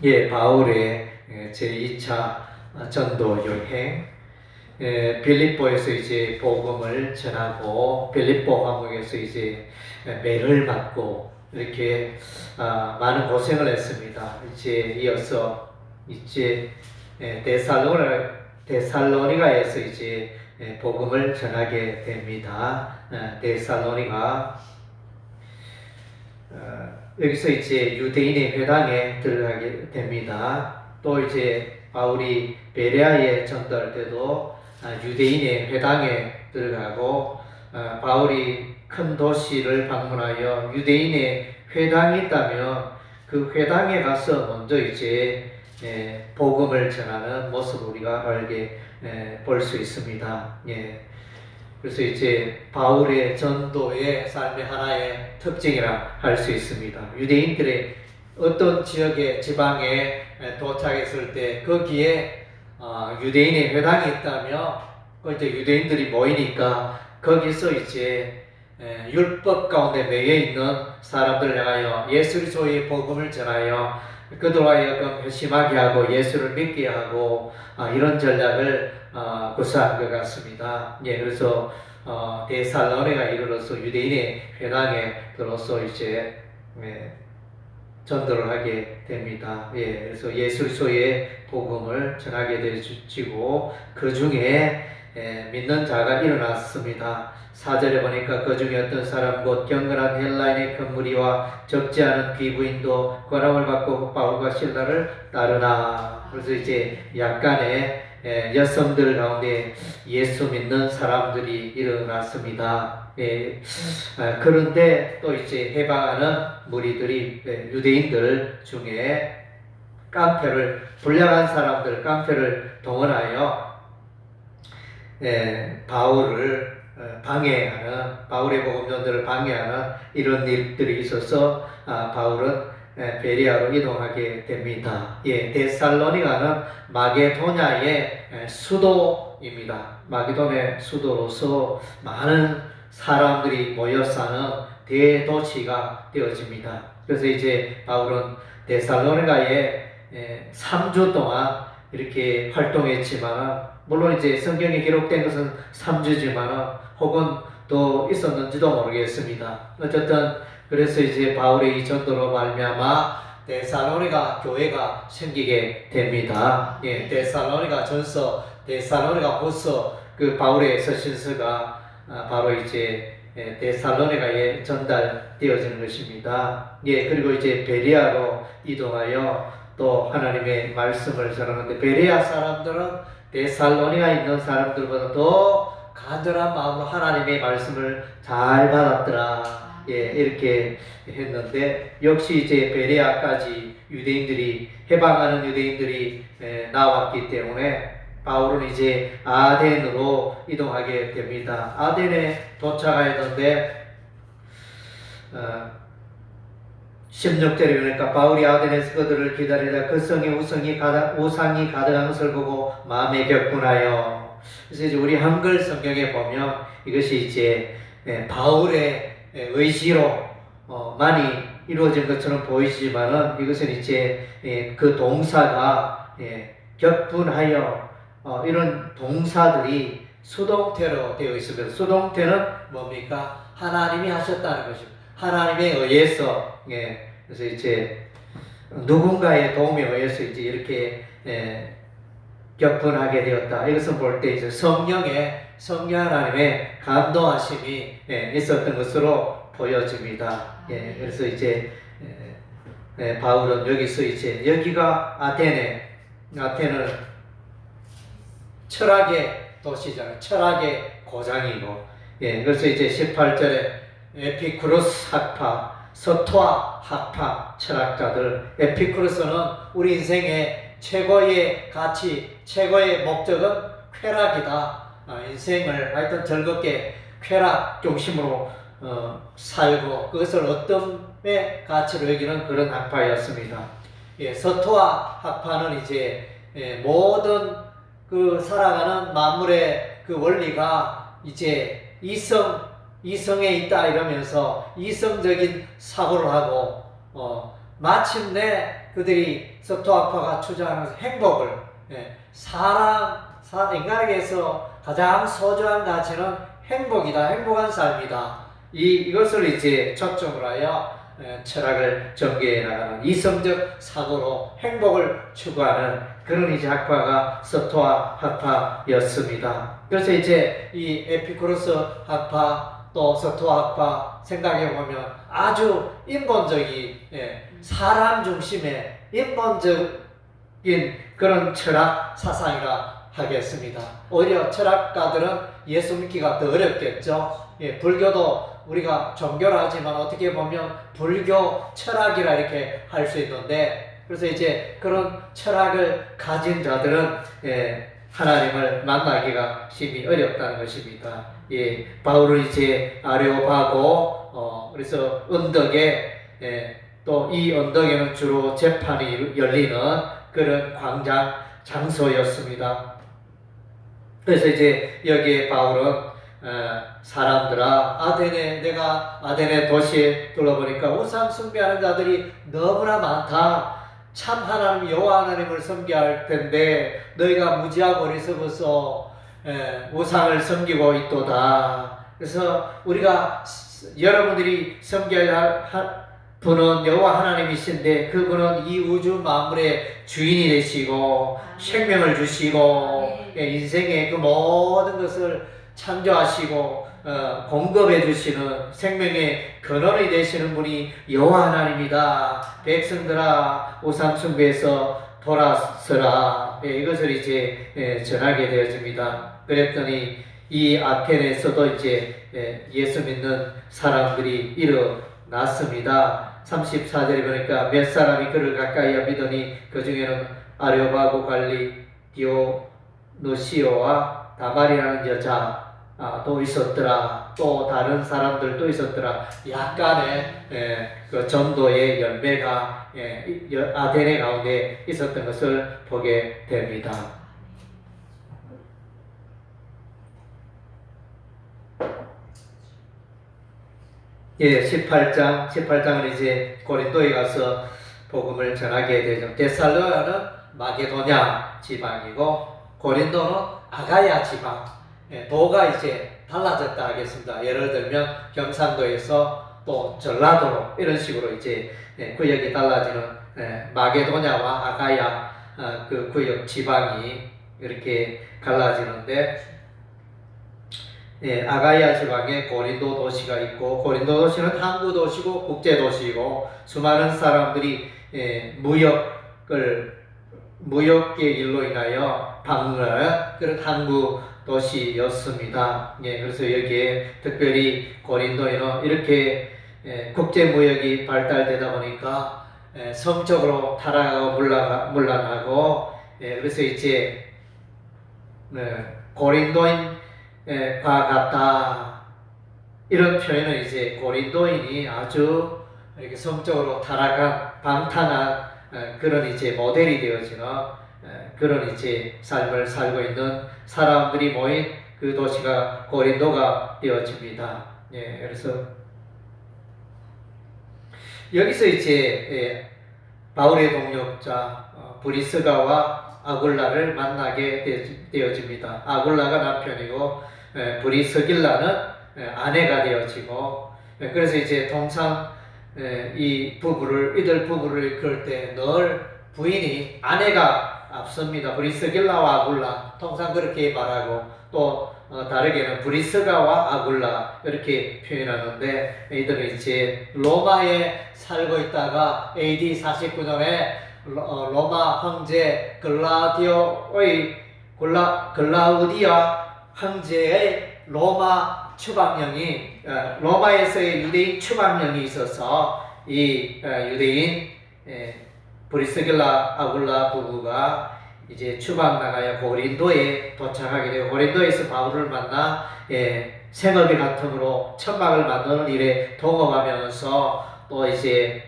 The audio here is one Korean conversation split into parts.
바울의 제2차 전도 여행, 빌립보에서 이제 복음을 전하고 빌립보 감옥에서 이제 매를 맞고 이렇게 많은 고생을 했습니다. 이제 이어서 이제 데살로니가에서 이제 복음을 전하게 됩니다. 데살로니가 여기서 이제 유대인의 회당에 들어가게 됩니다. 또 이제 바울이 베레아에 전도할 때도 유대인의 회당에 들어가고, 바울이 큰 도시를 방문하여 유대인의 회당이 있다면 그 회당에 가서 먼저 이제 복음을 전하는 모습을 우리가 알게 볼 수 있습니다. 그래서 이제 바울의 전도의 삶의 하나의 특징이라 할 수 있습니다. 유대인들의 어떤 지역의 지방에 도착했을 때 거기에 유대인의 회당이 있다며 이제 유대인들이 모이니까 거기서 이제 율법 가운데 매여 있는 사람들 향하여 예수 그리스도의 복음을 전하여 그들로 하여금 회심하게 하고 예수를 믿게 하고 이런 전략을 구사한 것 같습니다. 그래서 데살로니가 이르러서 유대인의 회당에 들어서 이제 전도를 하게 됩니다. 그래서 예수 그리스도의 복음을 전하게 되지고 그 중에 믿는 자가 일어났습니다. 4절에 보니까 그 중에 어떤 사람 곧 경건한 헬라인의 큰 무리와 적지 않은 귀부인도 권함을 받고 바울과 실라를 따르나. 그래서 이제 약간의 여성들 가운데 예수 믿는 사람들이 일어났습니다. 그런데 또 이제 해방하는 무리들이 유대인들 중에 불량한 사람들 깡패를 동원하여 바울을 방해하는, 바울의 복음전도를 방해하는 이런 일들이 있어서 바울은 베레아로 이동하게 됩니다. 데살로니가는 마게도냐의 수도입니다. 마게도냐의 수도로서 많은 사람들이 모여 사는 대도시가 되어집니다. 그래서 이제 바울은 데살로니가에 3주 동안 이렇게 활동했지만, 물론 이제 성경에 기록된 것은 3주지만 혹은 더 있었는지도 모르겠습니다. 어쨌든 그래서 이제 바울의 이 전도로 말미암아 데살로니가 교회가 생기게 됩니다. 데살로니가 전서, 데살로니가 후서, 그 바울의 서신서가 바로 이제 데살로니가에 전달되어지는 것입니다. 그리고 이제 베레아로 이동하여 또 하나님의 말씀을 전하는데, 베레아 사람들은 데살로니가에 있는 사람들보다 더 간절한 마음으로 하나님의 말씀을 잘 받았더라. 이렇게 했는데, 역시 이제 베레아까지 해방하는 유대인들이 나왔기 때문에 바울은 이제 아덴으로 이동하게 됩니다. 아덴에 도착하였는데 16절에 보니까 바울이 아덴에서 그들을 기다리다 그 성에 우상이 가득한 것을 보고 마음에 격분하여. 그래서 이제 우리 한글 성경에 보면 이것이 이제 바울의 의지로 많이 이루어진 것처럼 보이지만은, 이것은 이제 그 동사가 격분하여 이런 동사들이 수동태로 되어 있습니다. 수동태는 뭡니까? 하나님이 하셨다는 것입니다. 하나님에 의해서, 그래서 이제 누군가의 도움에 의해서 이제 이렇게 격분하게 되었다. 이것을 볼 때 이제 성령 하나님의 감동하심이 있었던 것으로 보여집니다. 그래서 이제 바울은 여기서 이제 여기가 아테는 철학의 도시잖아요. 철학의 고장이고, 그래서 이제 18절에 에피쿠로스 학파, 서토아 학파 철학자들, 에피쿠로스는 우리 인생의 최고의 가치, 최고의 목적은 쾌락이다. 인생을 하여튼 즐겁게 쾌락 중심으로 살고 그것을 어떤의 가치로 여기는 그런 학파였습니다. 서토아 학파는 이제 모든 그 살아가는 만물의 그 원리가 이제 이성에 있다 이러면서 이성적인 사고를 하고 마침내 그들이 서토아파가 주장하는 행복을, 인간에게서 가장 소중한 가치는 행복이다, 행복한 삶이다. 이것을 이제 초점으로 하여 철학을 전개해 나가는 이성적 사고로 행복을 추구하는 그런 이제 학파가 서토아 학파였습니다. 그래서 이제 이 에피쿠로스 학파 또 서토아 학파 생각해 보면 아주 인본적인, 사람 중심의 인본적인 그런 철학 사상이라 하겠습니다. 오히려 철학가들은 예수 믿기가 더 어렵겠죠. 불교도 우리가 종교를 하지만 어떻게 보면 불교 철학이라 이렇게 할 수 있는데, 그래서 이제 그런 철학을 가진 자들은 하나님을 만나기가 심히 어렵다는 것입니다. 바울은 이제 아레오파고, 그래서 언덕에, 또 이 언덕에는 주로 재판이 열리는 그런 광장 장소였습니다. 그래서 이제 여기에 바울은 사람들아, 내가 아데네 도시에 둘러보니까 우상 숭배하는 자들이 너무나 많다. 참 하나님 여호와 하나님을 섬겨야 할 텐데 너희가 무지하고 어리석어서 우상을 섬기고 있도다. 그래서 우리가 여러분들이 섬겨야 할 분은 여호와 하나님이신데 그분은 이 우주 만물의 주인이 되시고 생명을 주시고 인생의 그 모든 것을 창조하시고 공급해 주시는 생명의 근원이 되시는 분이 여호와 하나님이다. 백성들아 우상 숭배에서 돌아서라. 이것을 이제 전하게 되어집니다. 그랬더니 이 아테네에서도 이제 예수 믿는 사람들이 일어났습니다. 34절에 보니까 몇 사람이 그를 가까이 믿으니 그 중에는 아레오바고 갈리 디오노시오와 다말이라는 여자 또 있었더라. 또 다른 사람들도 있었더라. 약간의 그 전도의 열매가 아테네 가운데 있었던 것을 보게 됩니다. 예, 18장은 이제 고린도에 가서 복음을 전하게 되죠. 데살로니가는 마게도냐 지방이고 고린도는 아가야 지방. 도가 이제 달라졌다 하겠습니다. 예를 들면 경상도에서 또 전라도로 이런 식으로 이제 구역이 달라지는 마게도냐와 아가야 그 구역 지방이 이렇게 갈라지는데, 아가야 지방에 고린도 도시가 있고 고린도 도시는 항구 도시고 국제 도시이고 수많은 사람들이 무역의 일로 인하여 방문하는 그런 항구 도시였습니다. 그래서 여기에 특별히 고린도에는 이렇게 국제 무역이 발달되다 보니까 성적으로 타락하고 물러나고, 그래서 이제 고린도인 과 같다. 이런 표현은 이제 고린도인이 아주 이렇게 성적으로 타락한 방탕한 그런 이제 모델이 되어지는 그런 이제 삶을 살고 있는 사람들이 모인 그 도시가 고린도가 되어집니다. 그래서 여기서 이제 바울의 동역자 브리스가와 아굴라를 만나게 되어집니다. 아굴라가 남편이고 브리스길라는 아내가 되어지고, 그래서 이제 통상 이들 부부를 이끌 때 늘 부인이 아내가 앞섭니다. 브리스길라와 아굴라 통상 그렇게 말하고, 또 다르게는 브리스가와 아굴라 이렇게 표현하는데, 이들은 이제 로마에 살고 있다가 AD 49년에 로마 황제 글라우디아 황제의 로마 추방령이, 로마에서의 유대인 추방령이 있어서 이 유대인 브리스길라 아굴라 부부가 이제 추방나가야 고린도에 도착하게 되고, 고린도에서 바울을 만나 생업이 같음으로 천막을 만드는 일에 동업하면서 또 이제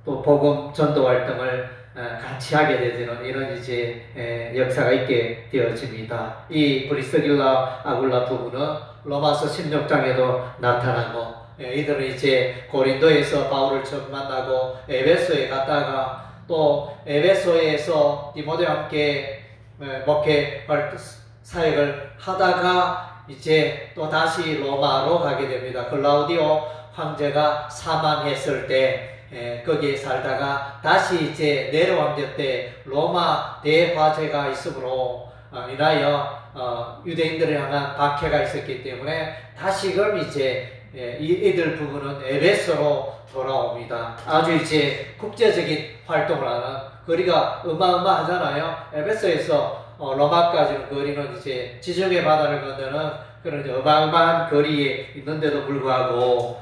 또 복음 전도 활동을 같이 하게 되는 이런 이제 역사가 있게 되어집니다. 이 브리스길라 아굴라 부부는 로마서 16장에도 나타나고 이들은 이제 고린도에서 바울을 처음 만나고 에베소에 갔다가 또 에베소에서 디모데와 함께 목회 사역을 하다가 이제 또 다시 로마로 가게 됩니다. 클라우디오 황제가 사망했을 때 거기에 살다가 다시 이제 네로 황제 때 로마 대화재가 있으므로 인하여 유대인들을 향한 박해가 있었기 때문에 다시금 이제 이들 부부는 에베소로 돌아옵니다. 아주 이제 국제적인 활동을 하는 거리가 어마어마하잖아요. 에베소에서 로마까지는 거리는 이제 지중해 바다를 건너는 그런 어마어마한 거리에 있는데도 불구하고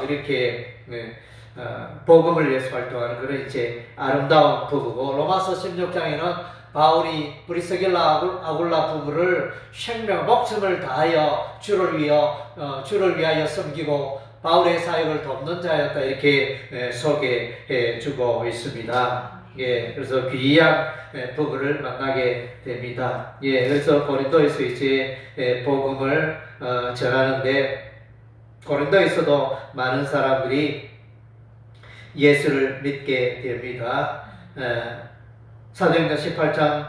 이렇게 복음을 위해서 활동하는 그런 이제 아름다운 부부고, 로마서 16장에는 바울이 브리스길라 아굴라 부부를 목숨을 다하여 주를 위하여 섬기고 바울의 사역을 돕는 자였다, 이렇게 소개해 주고 있습니다. 예, 그래서 귀한 부부를 만나게 됩니다. 예, 그래서 고린도에서 이제 복음을 전하는데, 고린도에서도 많은 사람들이 예수를 믿게 됩니다. 사도행전 18장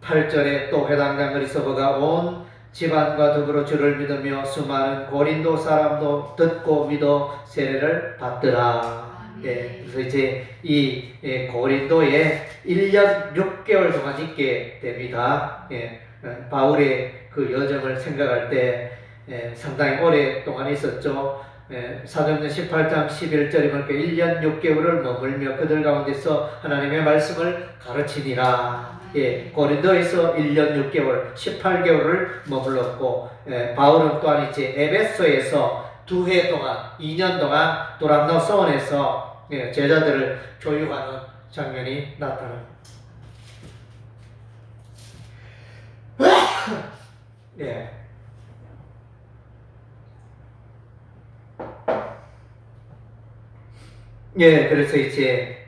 8절에 또 회당장 그리스도가 온 집안과 더불어 주를 믿으며 수많은 고린도 사람도 듣고 믿어 세례를 받더라. 예, 그래서 이제 이 고린도에 1년 6개월 동안 있게 됩니다. 예, 바울의 그 여정을 생각할 때 상당히 오랫동안 있었죠. 사도행전 18장 11절이면 1년 6개월을 머물며 그들 가운데서 하나님의 말씀을 가르치니라. 예, 고린도에서 1년 6개월, 18개월을 머물렀고, 바울은 또한 이제 에베소에서 2해 동안, 2년 동안 도람노 서원에서 제자들을 교육하는 장면이 나타납니다. 예. 예, 그래서 이제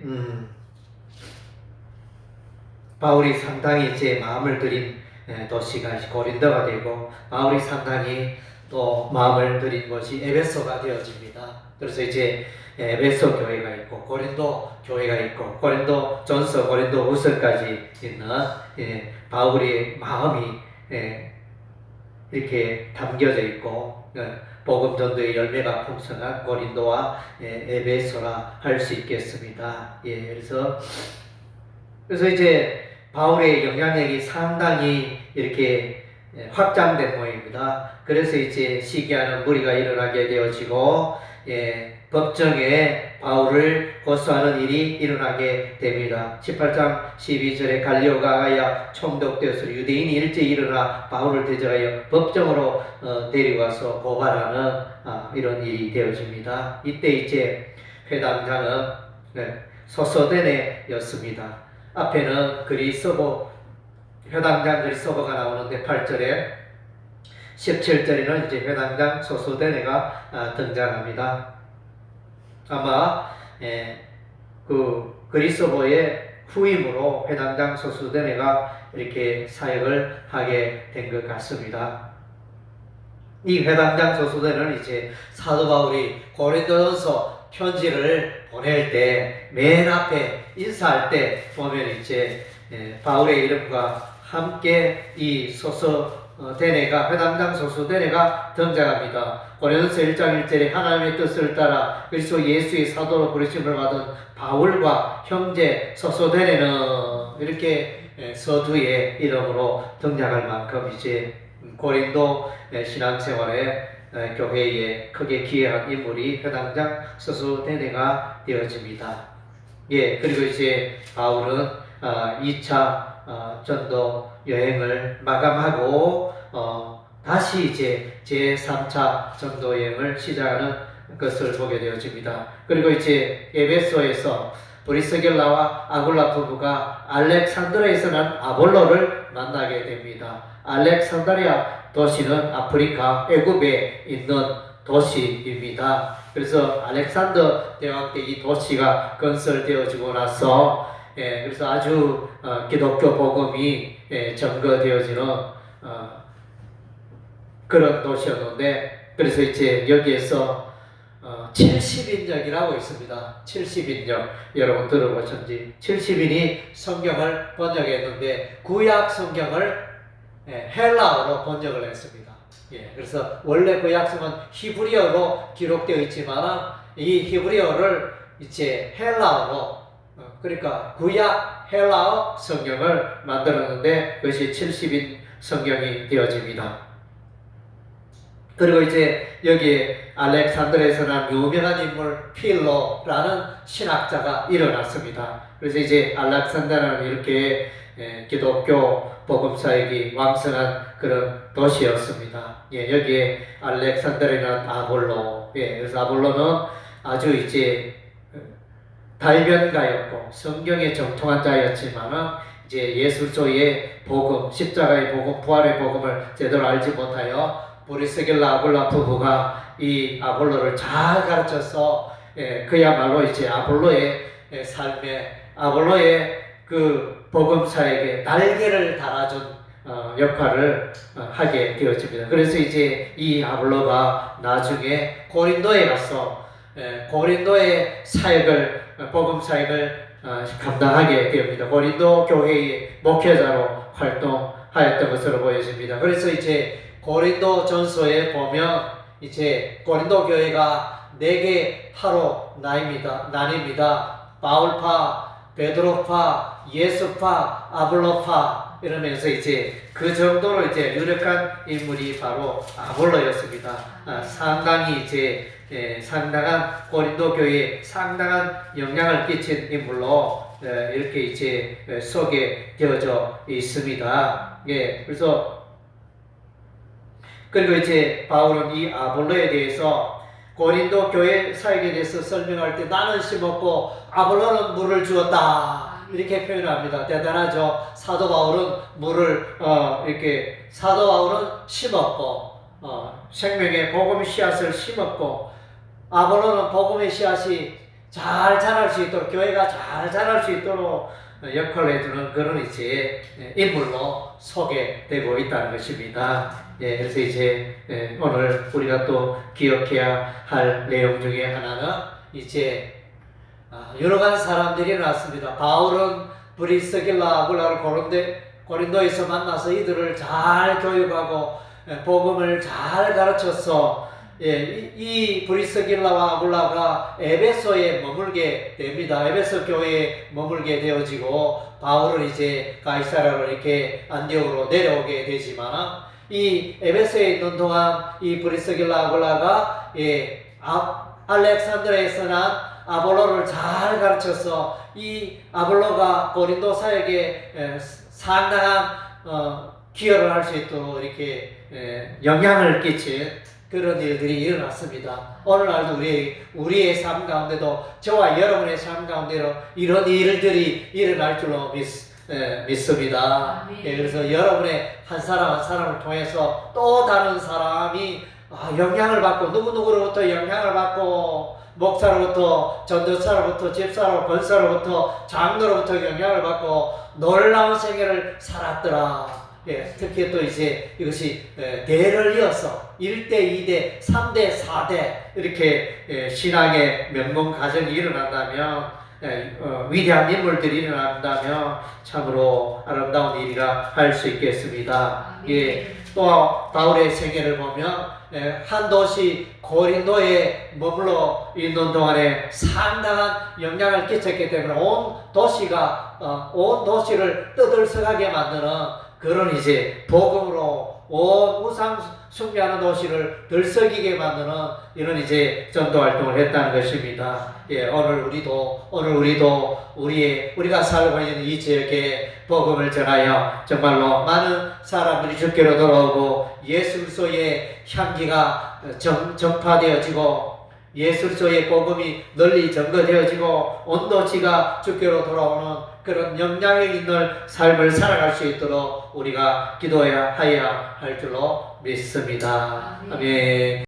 바울이 상당히 이제 마음을 들인 도시가 고린도가 되고, 바울이 상당히 또 마음을 들인 곳이 에베소가 되어집니다. 그래서 이제 에베소 교회가 있고 고린도 교회가 있고 고린도 전서, 고린도 후서까지 있는 바울의 마음이 이렇게 담겨져 있고, 복음 전도의 열매가 풍성한 고린도와 에베소라 할 수 있겠습니다. 예, 그래서 이제 바울의 영향력이 상당히 이렇게 확장된 모양입니다. 그래서 이제 시기하는 무리가 일어나게 되어지고, 법정에 바울을 고소하는 일이 일어나게 됩니다. 18장 12절에 갈리오가 아가야 총독되어서 유대인이 일제히 일어나 바울을 대적하여 법정으로 데려가서 고발하는 이런 일이 되어집니다. 이때 이제 회당장은 소소데네였습니다. 앞에는 회당장 그리스도가 나오는데 8절에 17절에는 이제 회당장 소소데네가 등장합니다. 아마 그 그리스도의 후임으로 회당장 소소데네가 이렇게 사역을 하게 된 것 같습니다. 이 회당장 소소데네는 이제 사도 바울이 고린도전서 편지를 보낼 때 맨 앞에 인사할 때 보면 이제 바울의 이름과 함께 이 소소데네가, 회당장 소소데네가 등장합니다. 고린도서 1장 1절에 하나님의 뜻을 따라 그리스도 예수의 사도로 부르심을 받은 바울과 형제 소소데네는 이렇게 서두의 이름으로 등장할 만큼 이제 고린도 신앙생활에 교회에 크게 기여한 인물이 회당장 소소데네가 되어집니다. 예, 그리고 이제 바울은 2차 전도 여행을 마감하고 다시 이제 제3차 전도 여행을 시작하는 것을 보게 되어집니다. 그리고 이제 에베소에서 브리스길라와 아굴라 부부가 알렉산드리아에서 난 아볼로를 만나게 됩니다. 알렉산드리아 도시는 아프리카 애굽에 있는 도시입니다. 그래서 알렉산더 대왕 때 이 도시가 건설되어지고 나서 그래서 아주 기독교 복음이 전거되어지는 그런 도시였는데, 그래서 이제 여기에서 70인역이라고 있습니다. 70인역 여러분 들어보셨는지 70인이 성경을 번역했는데 구약 성경을 헬라어로 번역을 했습니다. 그래서 원래 구약 성은 히브리어로 기록되어 있지만 이 히브리어를 이제 헬라어로 그러니까 구약 헬라어 성경을 만들었는데 그것이 70인 성경이 되어집니다. 그리고 이제 여기 알렉산드리아에서 난 유명한 인물 필로라는 신학자가 일어났습니다. 그래서 이제 알렉산드리아는 이렇게 기독교 복음 사역이 왕성한 그런 도시였습니다. 여기에 알렉산드리아는 아볼로, 그래서 아볼로는 아주 이제 달변가였고 성경에 정통한 자였지만은 이제 예수조의 복음, 십자가의 복음, 부활의 복음을 제대로 알지 못하여 브리스길라 아볼라 부부가 이 아볼로를 잘 가르쳐서 그야말로 이제 아볼로의 삶에 아볼로의 그 복음사에게 날개를 달아준 역할을 하게 되어집니다. 그래서 이제 이 아볼로가 나중에 고린도에 가서 고린도의 사역을 복음 사역을 감당하게 되옵니다. 고린도 교회의 목회자로 활동하였던 것으로 보여집니다. 그래서 이제 고린도 전서에 보면 이제 고린도 교회가 4개 파로 나뉩니다. 바울파, 베드로파, 예수파, 아볼로파 이러면서 이제 그 정도로 이제 유력한 인물이 바로 아볼로였습니다. 상당히 이제 상당한 고린도 교회에 상당한 영향을 끼친 인물로 이렇게 이제 소개되어져 있습니다. 그래서 그리고 이제 바울은 이 아볼로에 대해서 고린도 교회 사역에 대해서 설명할 때 나는 심었고 아볼로는 물을 주었다 이렇게 표현합니다. 대단하죠. 사도 바울은 사도 바울은 심었고 생명의 복음의 씨앗을 심었고 아볼로는 복음의 씨앗이 잘 자랄 수 있도록 교회가 잘 자랄 수 있도록 역할을 해주는 그런 이제 인물로 소개되고 있다는 것입니다. 그래서 이제 오늘 우리가 또 기억해야 할 내용 중에 하나는 이제 여러 가지 사람들이 나왔습니다. 바울은 브리스길라 아굴라를 고린도에서 만나서 이들을 잘 교육하고 복음을 잘 가르쳐서 이 브리스길라와 아굴라가 에베소에 머물게 됩니다. 에베소 교회에 머물게 되어지고 바울은 이제 가이사랴로 이렇게 안디옥으로 내려오게 되지만 이 에베소에 있는 동안 이 브리스길라 아굴라가 알렉산드리아에서 난 아볼로를 잘 가르쳐서 이 아볼로가 고린도 사역에 상당한 기여를 할 수 있도록 이렇게 영향을 끼친 그런 일들이 일어났습니다. 오늘날도 우리의 삶 가운데도 저와 여러분의 삶 가운데로 이런 일들이 일어날 줄로 믿습니다. 그래서 여러분의 한 사람 한 사람을 통해서 또 다른 사람이 영향을 받고 누구누구로부터 영향을 받고 목사로부터 전도사로부터 집사로 권사로부터 장로로부터 영향을 받고 놀라운 생애를 살았더라. 특히 또 이제 이것이 대를 이어서 1대, 2대, 3대, 4대 이렇게 신앙의 명문 가정이 일어난다면 위대한 인물들이 일어난다면 참으로 아름다운 일이라 할 수 있겠습니다. 또 바울의 생애를 보면 한 도시 고린도에 머물러 있는 동안에 상당한 영향을 끼쳤기 때문에 온 도시를 떠들썩하게 만드는 그런 이제 복음으로 온 우상 숭배하는 도시를 들썩이게 만드는 이런 이제 전도 활동을 했다는 것입니다. 오늘 우리도 우리가 살고 있는 이 지역에 복음을 전하여 정말로 많은 사람들이 주께로 돌아오고 예수 그리스도의 향기가 전파되어지고 예수 그리스도의 복음이 널리 전거되어지고 온 도시가 주께로 돌아오는 그런 영향력 있는 삶을 살아갈 수 있도록 우리가 기도해야 할 줄로 믿습니다. 아멘.